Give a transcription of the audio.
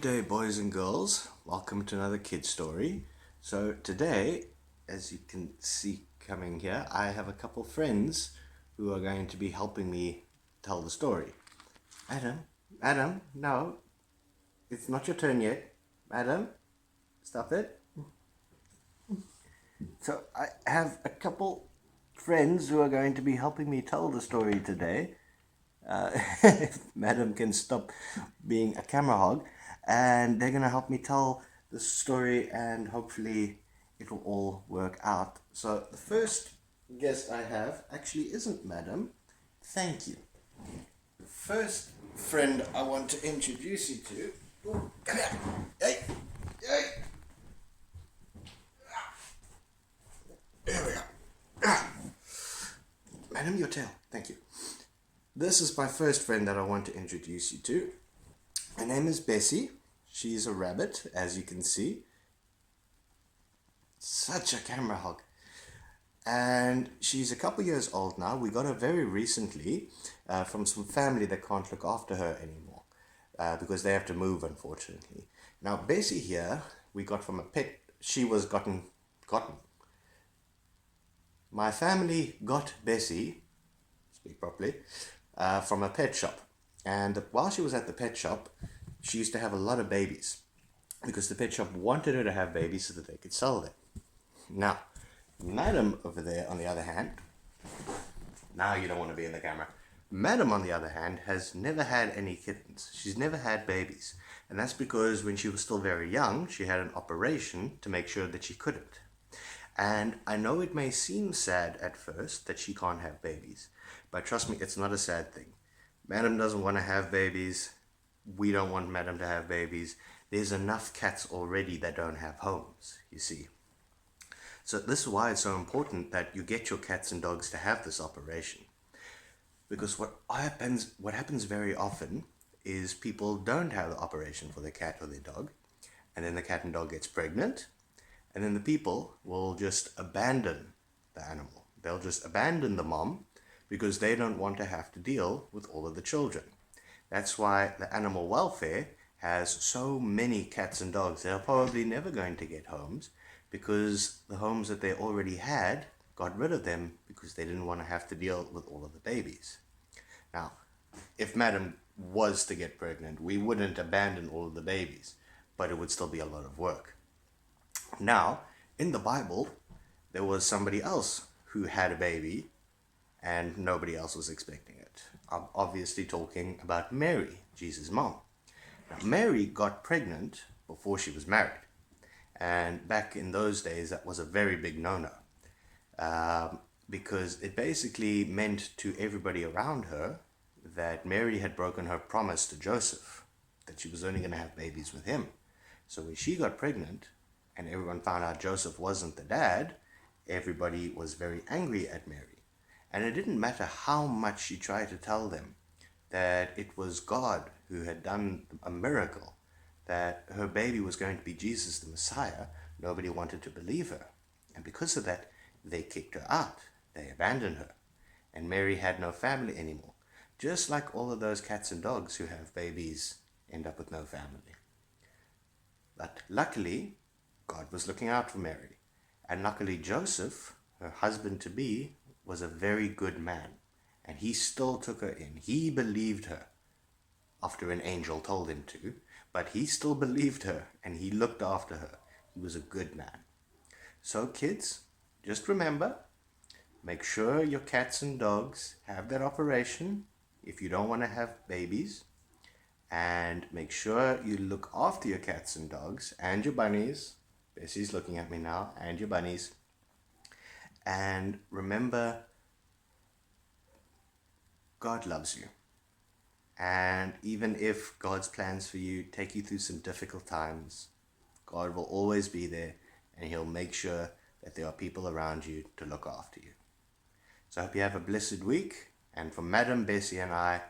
day, boys and girls. Welcome to another kid story. So today, as you can see coming here, I have a couple friends who are going to be helping me tell the story. Adam, no, it's not your turn yet. Adam, stop it. So I have a couple friends who are going to be helping me tell the story today. If Madam can stop being a camera hog, and they're going to help me tell the story, and hopefully it will all work out. So the first guest I have actually isn't Madam. Thank you. The first friend I want to introduce you to. Ooh, come here. Hey, hey. There we go. Madam, your tail. Thank you. This is my first friend that I want to introduce you to. Her name is Bessie. She's a rabbit, as you can see. Such a camera hog. And she's a couple years old now. We got her very recently from some family that can't look after her anymore because they have to move, unfortunately. Now, Bessie here, we got from a pet. She was gotten. My family got Bessie, speak properly, from a pet shop. And while she was at the pet shop, she used to have a lot of babies because the pet shop wanted her to have babies so that they could sell them. Now, Madam over there, on the other hand, now you don't want to be in the camera. Madam, on the other hand, has never had any kittens. She's never had babies. And that's because when she was still very young, she had an operation to make sure that she couldn't. And I know it may seem sad at first that she can't have babies, but trust me, it's not a sad thing. Madam doesn't want to have babies. We don't want Madam to have babies. There's enough cats already that don't have homes, you see. So this is why it's so important that you get your cats and dogs to have this operation. Because what happens very often is people don't have the operation for their cat or their dog, and then the cat and dog gets pregnant, and then the people will just abandon the animal. They'll just abandon the mom because they don't want to have to deal with all of the children. That's why the animal welfare has so many cats and dogs. They're probably never going to get homes because the homes that they already had got rid of them because they didn't want to have to deal with all of the babies. Now, if Madam was to get pregnant, we wouldn't abandon all of the babies, but it would still be a lot of work. Now, in the Bible, there was somebody else who had a baby and nobody else was expecting it. I'm obviously talking about Mary, Jesus' mom. Now, Mary got pregnant before she was married. And back in those days, that was a very big no-no. Because it basically meant to everybody around her that Mary had broken her promise to Joseph, that she was only going to have babies with him. So when she got pregnant, and everyone found out Joseph wasn't the dad, everybody was very angry at Mary. And it didn't matter how much she tried to tell them that it was God who had done a miracle, that her baby was going to be Jesus the Messiah. Nobody wanted to believe her. And because of that, they kicked her out. They abandoned her. And Mary had no family anymore. Just like all of those cats and dogs who have babies end up with no family. But luckily, God was looking out for Mary. And luckily Joseph, her husband-to-be, was a very good man. And he still took her in. He believed her after an angel told him to. But he still believed her and he looked after her. He was a good man. So kids, just remember, make sure your cats and dogs have that operation if you don't want to have babies. And make sure you look after your cats and dogs and your bunnies. Bessie's looking at me now, and your bunnies. And remember, God loves you. And even if God's plans for you take you through some difficult times, God will always be there, and He'll make sure that there are people around you to look after you. So I hope you have a blessed week. And from Madam, Bessie and I,